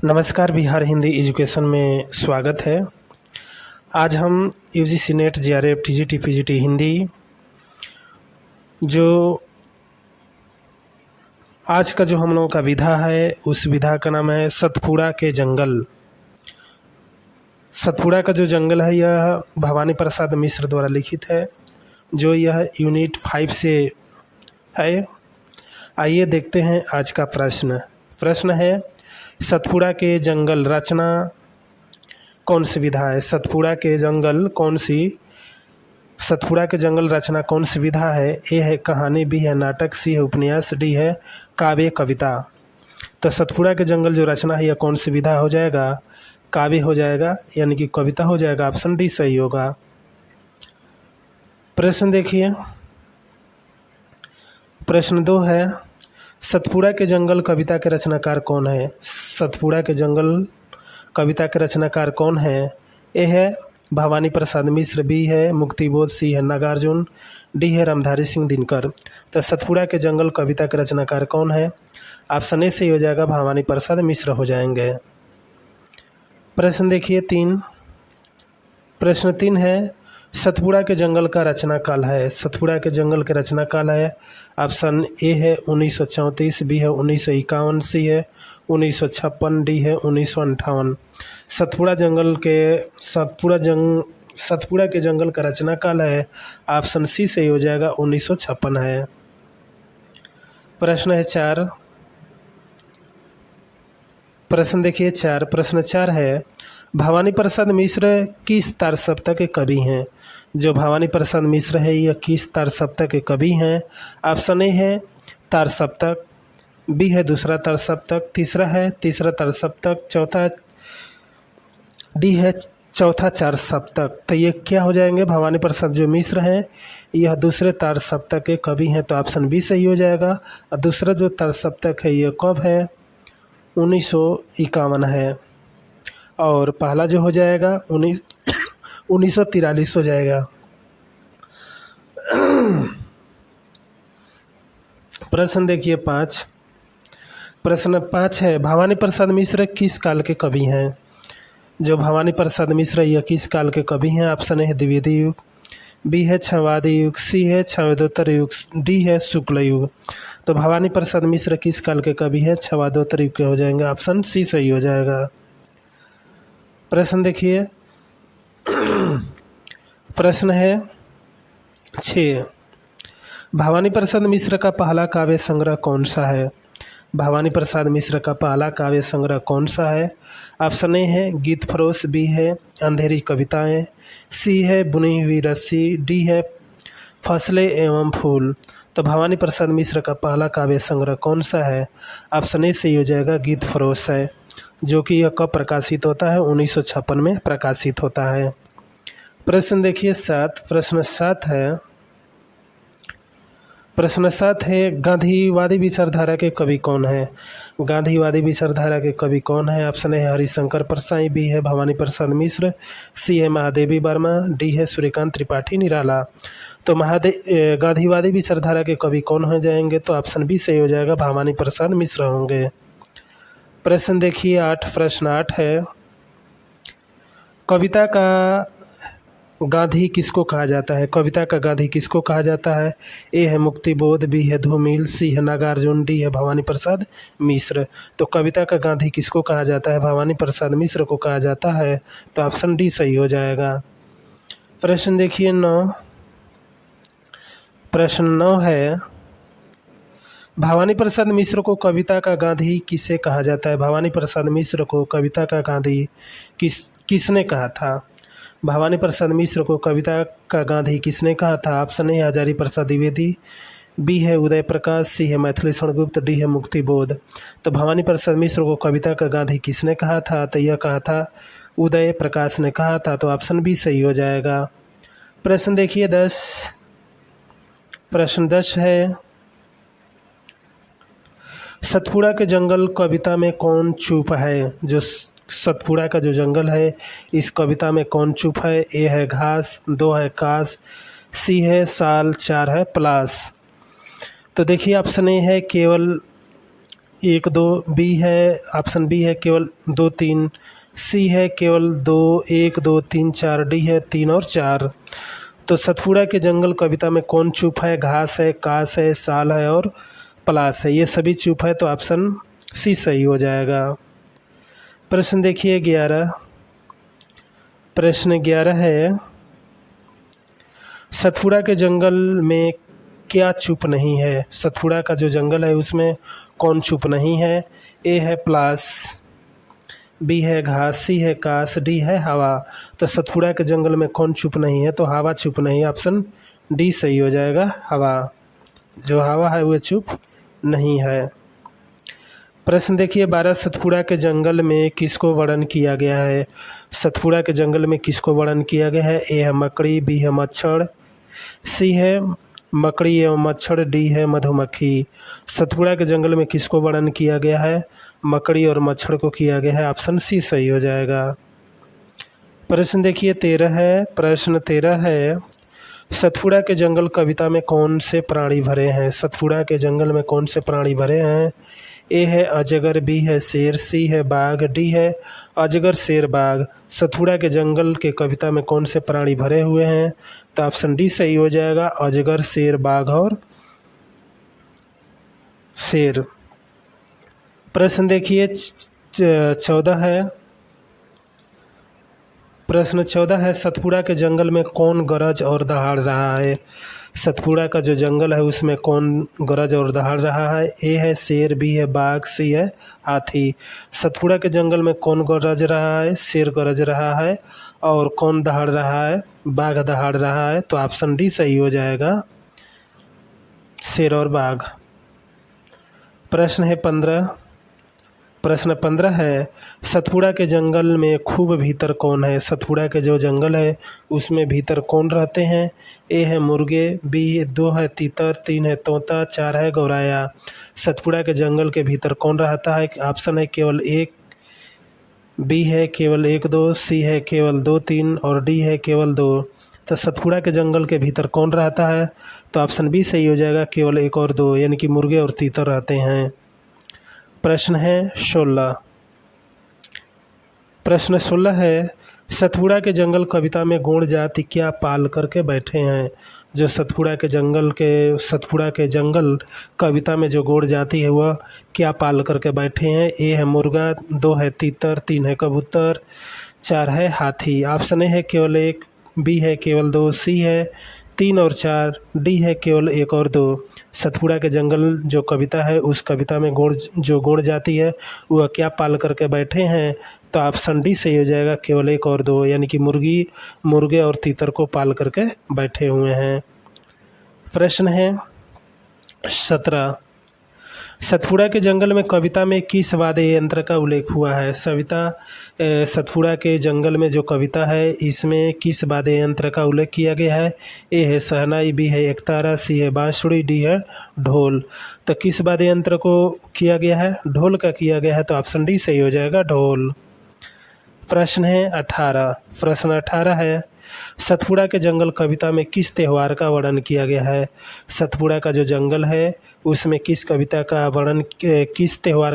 नमस्कार, बिहार हिंदी एजुकेशन में स्वागत है। आज हम UGC net, JRF, TGT, PGT Hindi जो आज का जो हम लोगों का विधा है, उस विधा का नाम है सतपुड़ा के जंगल। सतपुड़ा का जो जंगल है यह भवानी प्रसाद मिश्र द्वारा लिखित है, जो यह यूनिट 5 से है। आइए देखते हैं आज का प्रश्न है सतपुड़ा के जंगल रचना कौन सी विधा है। सतपुड़ा के जंगल रचना कौन सी विधा है। ए है कहानी, बी है नाटक, सी है उपन्यास, डी है काव्य कविता। तो सतपुड़ा के जंगल जो रचना है यह कौन सी विधा हो जाएगा, काव्य हो जाएगा, यानी कि कविता हो जाएगा। ऑप्शन डी सही होगा। प्रश्न देखिए, प्रश्न 2 है सतपुड़ा के जंगल कविता के रचनाकार कौन है। सतपुड़ा के जंगल कविता के रचनाकार कौन है। ए है भवानी प्रसाद मिश्र, बी है मुक्तिबोध, सी है नागार्जुन, डी है रामधारी सिंह दिनकर। तो सतपुड़ा के जंगल कविता के रचनाकार कौन है। ऑप्शन ए सही हो जाएगा, भवानी प्रसाद मिश्र हो जाएंगे। प्रश्न देखिए 3। प्रश्न 3 है सतपुड़ा के जंगल का रचना काल है। सतपुड़ा के जंगल के रचना काल है। ऑप्शन ए है 1934, बी है 1951, सी है 1956, डी है 1958। सतपुड़ा के जंगल का रचना काल है। ऑप्शन सी सही हो जाएगा, 1956 है। प्रश्न है 4। प्रश्न देखिए 4। प्रश्न 4 है भवानी प्रसाद मिश्र किस तार सप्तक के कवि हैं। जो भवानी प्रसाद मिश्र है यह किस तार सप्तक के कवि हैं। ऑप्शन ए है तार सप्तक, बी है दूसरा तार सप्तक, तीसरा है तीसरा तार सप्तक, डी है चौथा चार सप्तक। तो ये क्या हो जाएंगे, भवानी प्रसाद जो मिश्र हैं यह दूसरे तार सप्तक के कवि हैं। तो ऑप्शन बी सही हो जाएगा। और दूसरा जो तार सप्तक है यह कब है, 1951 है। और पहला जो हो जाएगा 1943 हो जाएगा। प्रश्न देखिए 5। प्रश्न 5 है भवानी प्रसाद मिश्र किस काल के कवि हैं। जो भवानी प्रसाद मिश्र यह किस काल के कवि हैं। ऑप्शन ए है द्विवेदी युग, बी है क्षवादी युग, सी है क्षवादोत्तर युग, डी है शुक्ल युग। तो भवानी प्रसाद मिश्र किस काल के कवि हैं, क्षवादोत्तर युग के हो जाएंगे। ऑप्शन सी सही हो जाएगा। प्रश्न देखिए, प्रश्न है 6। भवानी प्रसाद मिश्र का पहला काव्य संग्रह कौन सा है। भवानी प्रसाद मिश्र का पहला काव्य संग्रह कौन सा है। ऑप्शन ए है गीत फरोश, बी है अंधेरी कविताएं, सी है बुनी हुई रस्सी, डी है फसलें एवं फूल। तो भवानी प्रसाद मिश्र का पहला काव्य संग्रह कौन सा है। ऑप्शन ए सही हो जाएगा, गीत फरोश है, जो कि यह कब प्रकाशित होता है, 1956 में प्रकाशित होता है। प्रश्न देखिए 7। प्रश्न 7 है, प्रश्न 7 है गांधीवादी विचारधारा के कवि कौन है। गांधीवादी विचारधारा के कवि कौन है। ऑप्शन है हरिशंकर परसाई, बी है भवानी प्रसाद मिश्र, सी है महादेवी वर्मा, डी है सूर्यकांत त्रिपाठी निराला। तो गांधीवादी विचारधारा के कवि कौन हो जाएंगे। तो ऑप्शन बी सही हो जाएगा, भवानी प्रसाद मिश्र होंगे। प्रश्न देखिए 8। प्रश्न 8 है कविता का गांधी किसको कहा जाता है। कविता का गांधी किसको कहा जाता है। ए है मुक्तिबोध, बी है धूमिल, सी है नागार्जुन, डी है भवानी प्रसाद मिश्र। तो कविता का गांधी किसको कहा जाता है, भवानी प्रसाद मिश्र को कहा जाता है। तो ऑप्शन डी सही हो जाएगा। प्रश्न देखिए 9। प्रश्न 9 है भवानी प्रसाद मिश्र को कविता का गांधी किसे कहा जाता है। भवानी प्रसाद मिश्र को कविता का गांधी किसने कहा था। भवानी प्रसाद मिश्र को कविता का गांधी किसने कहा था। Option A Hazari Prasad Dwivedi, B है उदय प्रकाश, सी है मैथिली गुप्त, डी है मुक्तिबोध। तो भवानी प्रसाद मिश्र को कविता का गांधी किसने कहा था। तो यह कहा था उदय प्रकाश ने कहा था। तो ऑप्शन बी सही हो जाएगा। प्रश्न देखिए 10। प्रश्न 10 है सतपुड़ा के जंगल कविता में कौन चुप है। जो सतपुड़ा का जो जंगल है इस कविता में कौन चुप है। ए है घास, 2 है कास, सी है साल, 4 है पलास। तो देखिए ऑप्शन ए है केवल 1 2, बी है ऑप्शन बी है केवल 2 3, सी है केवल 2 1 2 3 4, डी है 3 और 4। तो सतपुड़ा के जंगल कविता में कौन चुप है? घास है, कास है, साल है और पलास है। ये सभी चुप है तो ऑप्शन सी सही हो जाएगा। प्रश्न देखिए 11। प्रश्न 11 है, सतपुड़ा के जंगल में क्या चुप नहीं है? सतपुड़ा का जो जंगल है उसमें कौन चुप नहीं है? ए है पलास, बी है घास, सी है कास, डी है हवा। तो सतपुड़ा के जंगल में कौन चुप नहीं है? तो हवा चुप नहीं, ऑप्शन डी सही हो जाएगा। हवा, जो हवा है वह चुप नहीं है। प्रश्न देखिए 12, सतपुड़ा के जंगल में किसको वर्णन किया गया है? सतपुड़ा के जंगल में किसको वर्णन किया गया है? ए है मकड़ी, बी है मच्छर, सी है मकड़ी एवं मच्छर, डी है मधुमक्खी। सतपुड़ा के जंगल में किसको वर्णन किया गया है? मकड़ी और मच्छर को किया गया है, ऑप्शन सी सही हो जाएगा। प्रश्न देखिए 13 है। प्रश्न 13 है, सतपुड़ा के जंगल कविता में कौन से प्राणी भरे हैं? सतपुड़ा के जंगल में कौन से प्राणी भरे हैं? ए है अजगर, बी है शेर, सी है बाघ, डी है अजगर शेर बाघ। सतपुड़ा के जंगल के कविता में कौन से प्राणी भरे हुए हैं? तो ऑप्शन डी सही हो जाएगा, अजगर शेर बाघ और शेर। प्रश्न देखिए 14 है। प्रश्न 14 है, सतपुड़ा के जंगल में कौन गरज और दहाड़ रहा है? सतपुड़ा का जो जंगल है उसमें कौन गरज और दहाड़ रहा है? ए है शेर, बी है बाघ, सी है हाथी। सतपुड़ा के जंगल में कौन गरज रहा है? शेर गरज रहा है। और कौन दहाड़ रहा है? बाघ दहाड़ रहा है। तो ऑप्शन डी सही हो जाएगा, शेर और बाघ। प्रश्न है 15। प्रश्न 15 है, सतपुड़ा के जंगल में खूब भीतर कौन है? सतपुड़ा के जो जंगल है उसमें भीतर कौन रहते हैं? ए है मुर्गे, बी 2 है तीतर, 3 है तोता, 4 है गौराया। सतपुड़ा के जंगल के भीतर कौन रहता है? ऑप्शन है केवल 1, बी है केवल 1 2, सी है केवल 2 3 और डी है केवल 2। तो सतपुड़ा के जंगल के भीतर कौन रहता है? तो ऑप्शन बी सही हो जाएगा, केवल 1 और 2, यानी कि मुर्गे और तीतर रहते हैं। प्रश्न है 16। प्रश्न 16 है, सतपुड़ा के जंगल कविता में गौड़ जाति क्या पाल करके बैठे हैं? जो सतपुड़ा के जंगल कविता में जो गौड़ जाति है वह क्या पाल करके बैठे हैं? ए है मुर्गा, 2 है तीतर, 3 है कबूतर, 4 है हाथी। ऑप्शन ए है केवल 1, बी है केवल 2, सी है 3 और 4, डी है केवल 1 और 2। सतपुड़ा के जंगल जो कविता है उस कविता में गौड़ जाति है वह क्या पाल करके बैठे हैं? तो ऑप्शन डी सही हो जाएगा, केवल 1 और 2, यानी कि मुर्गे और तीतर को पाल करके बैठे हुए हैं। प्रश्न है 17। सतपुड़ा के जंगल में कविता में किस वाद्य यंत्र का उल्लेख हुआ है? सतपुड़ा के जंगल में जो कविता है इसमें किस वाद्य यंत्र का उल्लेख किया गया है? ए है शहनाई, बी है एकतारा, सी है बांसुरी, डी है ढोल। तो किस वाद्य यंत्र को किया गया है? ढोल का किया गया है। तो ऑप्शन डी सही हो जाएगा, ढोल। प्रश्न है 18। प्रश्न 18 है, सतपुड़ा के जंगल कविता में किस त्यौहार का वर्णन किया गया है? सतपुड़ा का जो जंगल है उसमें किस त्यौहार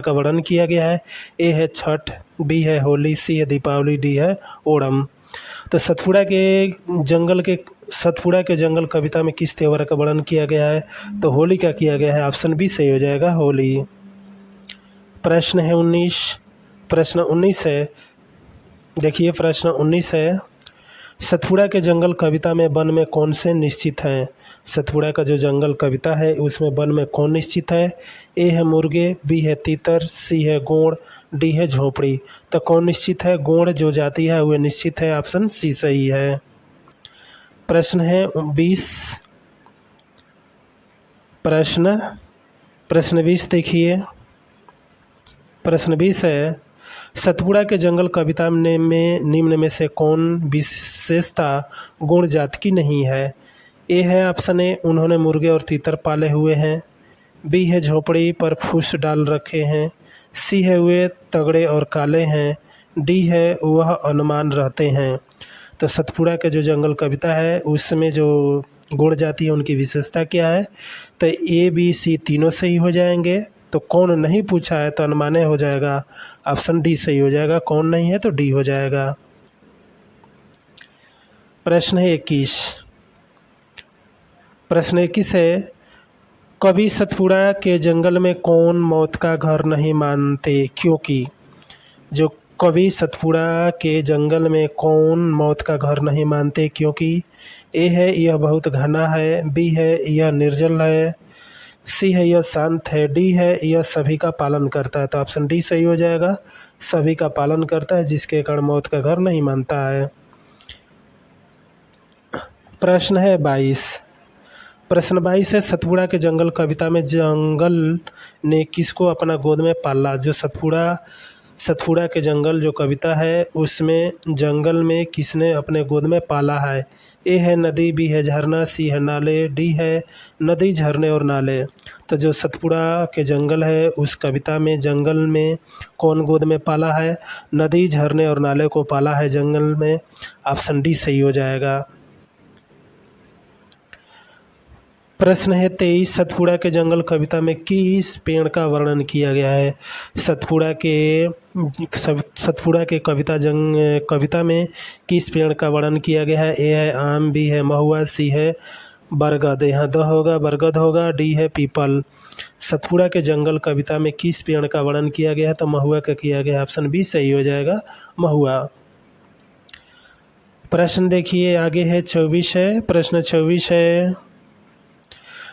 का वर्णन किया गया है? ए है छठ, बी है होली, सी है दीपावली, डी है ओणम। तो सतपुड़ा के जंगल कविता में किस त्यौहार का वर्णन किया गया है? तो होली का किया गया है। ऑप्शन बी सही हो जाएगा, होली। प्रश्न है 19। प्रश्न 19 है, देखिए प्रश्न 19 है, सतपुड़ा के जंगल कविता में वन में कौन से निश्चित हैं? सतपुड़ा का जो जंगल कविता है उसमें वन में कौन निश्चित है? ए है मुर्गे, बी है तीतर, सी है गोंड, डी है झोपड़ी। तो कौन निश्चित है? गोंड जो जाति है वह निश्चित है, ऑप्शन सी सही है। प्रश्न है 20। प्रश्न 20 देखिए। प्रश्न 20 है, सतपुड़ा के जंगल कविता में निम्न में से कौन विशेषता गौड़ जाति की नहीं है? ए है ऑप्शन ए, उन्होंने मुर्गे और तीतर पाले हुए हैं, बी है झोपड़ी पर फूस डाल रखे हैं, सी है वे तगड़े और काले हैं, डी है वह अनुमान रहते हैं। तो सतपुड़ा के जो जंगल कविता है उसमें जो गौड़ जाति है उनकी विशेषता क्या है? तो ए बी सी तीनों सही हो जाएंगे, तो कौन नहीं पूछा है तो अनमाने हो जाएगा, ऑप्शन डी सही हो जाएगा। कौन नहीं है तो डी हो जाएगा। प्रश्न है 21। प्रश्न 21 है, कवि सतपुड़ा के जंगल में कौन मौत का घर नहीं मानते क्योंकि। जो कवि सतपुड़ा के जंगल में कौन मौत का घर नहीं मानते क्योंकि। ए है यह बहुत घना है, बी है यह निर्जल है, सी है यह शांत है, डी है यह सभी का पालन करता है। तो ऑप्शन डी सही हो जाएगा, सभी का पालन करता है जिसके कारण मौत का घर नहीं मानता है। प्रश्न है 22। प्रश्न 22 है, सतपुड़ा के जंगल कविता में जंगल ने किसको अपना गोद में पाला। जो सतपुड़ा के जंगल जो कविता है उसमें जंगल में किसने अपने गोद में पाला है। ए है नदी, बी है झरना, सी है नाले, डी है नदी झरने और नाले। तो जो सतपुड़ा के जंगल है उस कविता में जंगल में कौन गोद में पाला है। नदी झरने और नाले को पाला है जंगल में। ऑप्शन डी सही हो जाएगा। प्रश्न है 23। सतपुड़ा के जंगल कविता में किस पेड़ का वर्णन किया गया है। सतपुड़ा के कविता में किस पेड़ का वर्णन किया गया है। ए है आम, बी है महुआ, सी है बरगद। यहाँ द होगा, बरगद होगा, डी है पीपल। सतपुड़ा के जंगल कविता में किस पेड़ का वर्णन किया गया है तो महुआ का किया गया। ऑप्शन बी सही हो जाएगा, महुआ। प्रश्न देखिए आगे है 24 है। प्रश्न 24 है,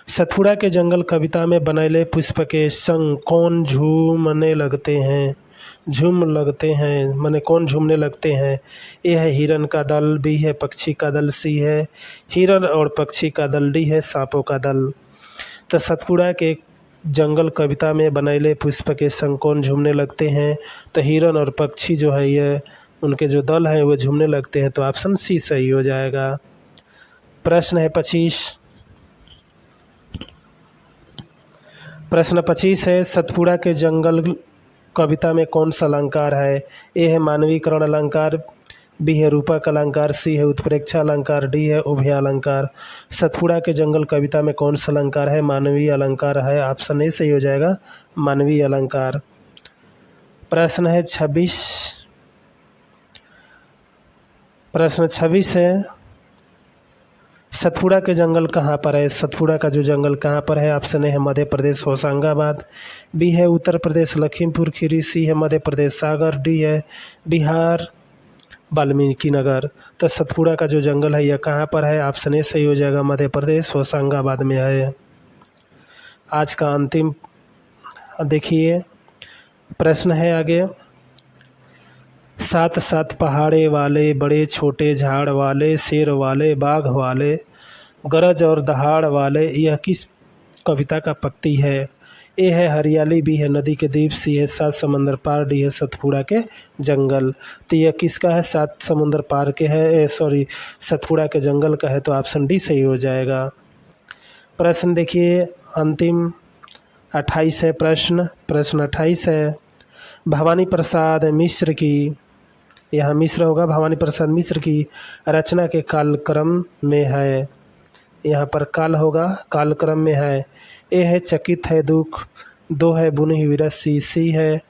सतपुड़ा के जंगल कविता में बनैले पुष्प के संग कौन झूमने लगते हैं। झूम लगते हैं माने कौन झूमने लगते हैं। ए है हिरन का दल, बी है पक्षी का दल, सी है हिरन और पक्षी का दल, डी है सांपों का दल। तो सतपुड़ा के जंगल कविता में बनैले पुष्प के संग कौन झूमने लगते हैं तो हिरन और पक्षी जो है ये उनके जो दल है वो झूमने लगते हैं। तो ऑप्शन सी सही हो जाएगा। प्रश्न है 25। प्रश्न 25 है, सतपुड़ा के जंगल कविता में कौन सा अलंकार है। ए है मानवीकरण अलंकार, बी है रूपक अलंकार, सी है उत्प्रेक्षा अलंकार, डी है उभय अलंकार। सतपुड़ा के जंगल कविता में कौन सा अलंकार है। मानवीय अलंकार है। ऑप्शन ए सही हो जाएगा, मानवीय अलंकार। प्रश्न है 26। प्रश्न 26 है, सतपुड़ा के जंगल कहाँ पर है। सतपुड़ा का जो जंगल कहाँ पर है। ऑप्शन ए है मध्य प्रदेश होशंगाबाद, बी है उत्तर प्रदेश लखीमपुर खीरी, सी है मध्य प्रदेश सागर, डी है बिहार वाल्मीकि नगर। तो सतपुड़ा का जो जंगल है यह कहाँ पर है। ऑप्शन ए सही हो जाएगा, मध्य प्रदेश होशंगाबाद में है। आज का अंतिम देखिए प्रश्न है आगे, सात सात पहाड़े वाले, बड़े छोटे झाड़ वाले, शेर वाले, बाघ वाले, गरज और दहाड़ वाले, यह किस कविता का पंक्ति है। ए है हरियाली, बी है नदी के द्वीप, सी है सात समंदर पार, डी है सतपुड़ा के जंगल। तो यह किसका है, सात समुंदर पार के है, सतपुड़ा के जंगल का है। तो ऑप्शन डी सही हो जाएगा। प्रश्न देखिए अंतिम 28 है। प्रश्न 28 है, भवानी प्रसाद मिश्र की, यहाँ मिश्र होगा, भवानी प्रसाद मिश्र की रचना के कालक्रम में है। यहाँ पर काल होगा, कालक्रम में है। ए है चकित है दुख, दो है बुनी हुई रस्सी, सी है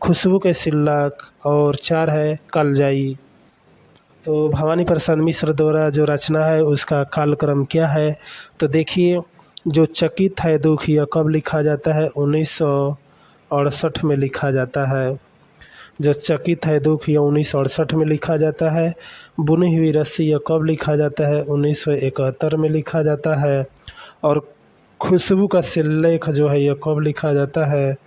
खुशबू के सिल्लाक और चार है कालजाई। तो भवानी प्रसाद मिश्र द्वारा जो रचना है उसका कालक्रम क्या है। तो देखिए जो चकित है दुख यह कब लिखा जाता है, 1968 में लिखा जाता है। जो चकित है दुख यह 1968 में लिखा जाता है। बुनी हुई रस्सी यह कब लिखा जाता है, 1971 में लिखा जाता है। और खुशबू का सिल्लेख जो है यह कब लिखा जाता है,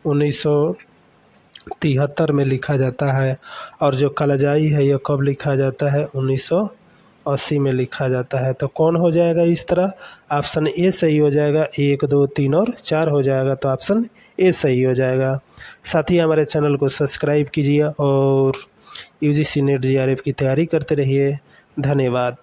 1973 में लिखा जाता है। और जो कालजाई है यह कब लिखा जाता है, 1980 में लिखा जाता है। तो कौन हो जाएगा इस तरह, ऑप्शन ए सही हो जाएगा। 1, 2, 3 और 4 हो जाएगा। तो ऑप्शन ए सही हो जाएगा। साथ ही हमारे चैनल को सब्सक्राइब कीजिए और UGC नेट JRF की तैयारी करते रहिए। धन्यवाद।